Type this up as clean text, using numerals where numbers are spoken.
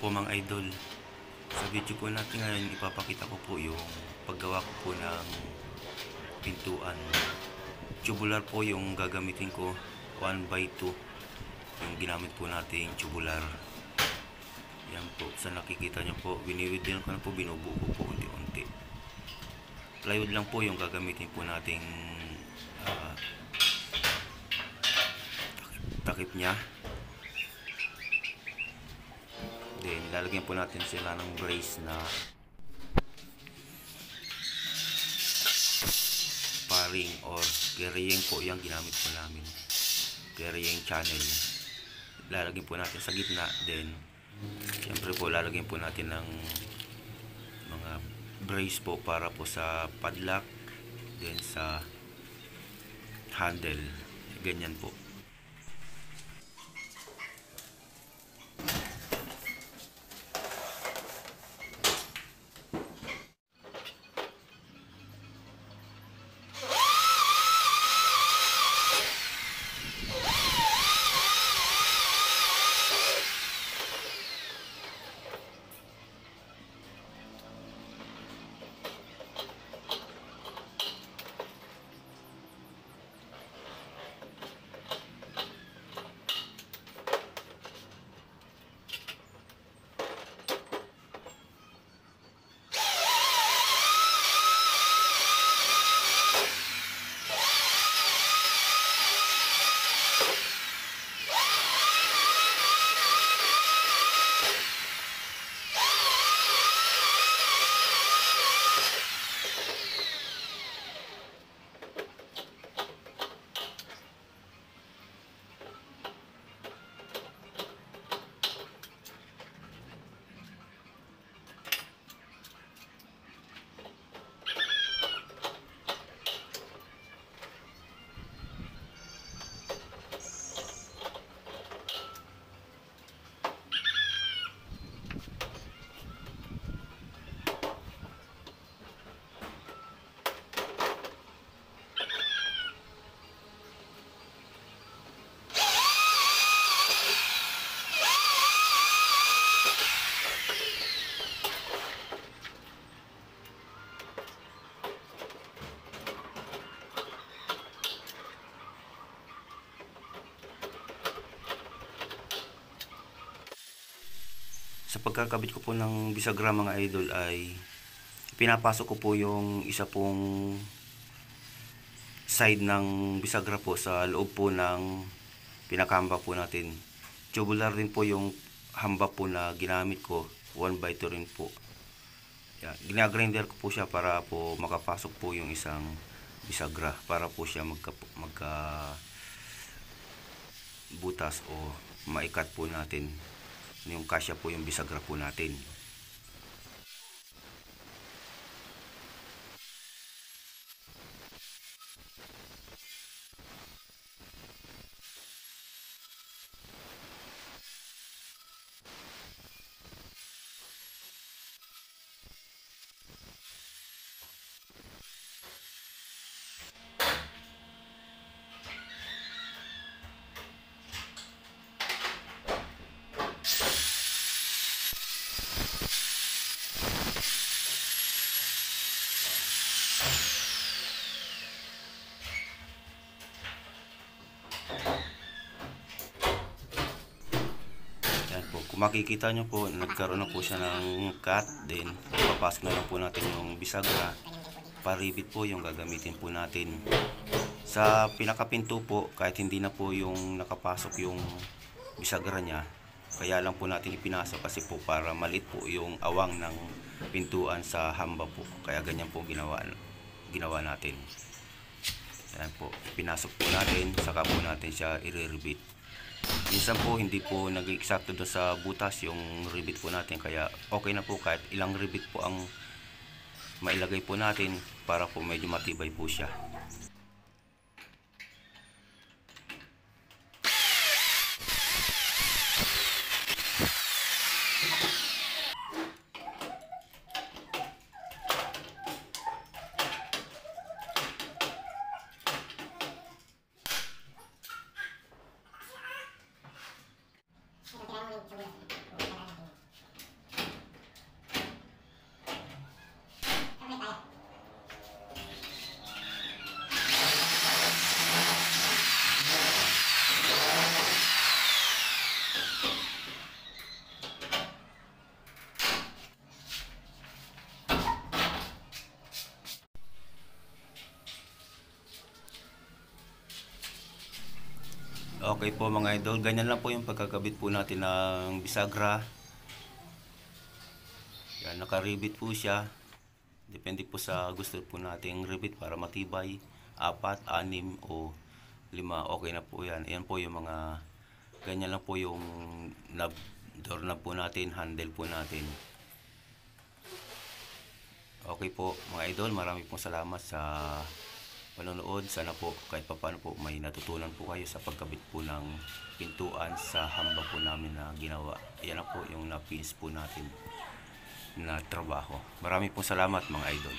po mga idol. Sa video po natin ngayon, ipapakita ko po yung paggawa ko po ng pintuan. Tubular po yung gagamitin ko, 1x2 yung ginamit po natin tubular. Yan po, sa nakikita nyo po, biniwidin ko na po, binubuo ko po unti-unti. Plywood lang po yung gagamitin po nating takip nya. Then lalagyan po natin sila ng brace na paring or carrying po yung ginamit po namin, carrying channel. Lalagyan po natin sa gitna. Then syempre po lalagyan po natin ng mga brace po para po sa padlock, then sa handle, ganyan po. Sa pagkakabit ko po ng bisagra mga idol ay pinapasok ko po yung isa pong side ng bisagra po sa loob po ng pinakahamba po natin. Tubular din po yung hamba po na ginamit ko, 1x2 rin po. Ginagrinder ko po siya para po makapasok po yung isang bisagra, para po siya magka butas o maikat po natin yung kasya po yung bisagra po natin. Kung makikita nyo po, nagkaroon na po siya ng cut. Then papasok na lang po natin yung bisagra. Paribit po yung gagamitin po natin. Sa pinakapinto po, kahit hindi na po yung nakapasok yung bisagra nya, kaya lang po natin ipinasok kasi po para maliit po yung awang ng pintuan sa hamba po. Kaya ganyan po ginawa natin. Ayan po, pinasok po natin, saka po natin siya i-rebit. Minsan po hindi po nag-eksakto doon sa butas yung rivet po natin, kaya okay na po kahit ilang rivet po ang mailagay po natin para po medyo matibay po siya. Okay po mga idol, ganyan lang po yung pagkakabit po natin ng bisagra. Yan, nakaribit po siya. Depende po sa gusto po nating ribit para matibay. 4, 6 o 5, okay na po yan. Ayan po yung mga, ganyan lang po yung knob, doorknob po natin, handle po natin. Okay po mga idol, marami pong salamat sa panonood. Sana po kahit papaano po may natutunan po kayo sa pagkabit po ng pintuan sa hamba po namin na ginawa. Ayan na po yung napins po natin na trabaho. Marami pong salamat mga idol.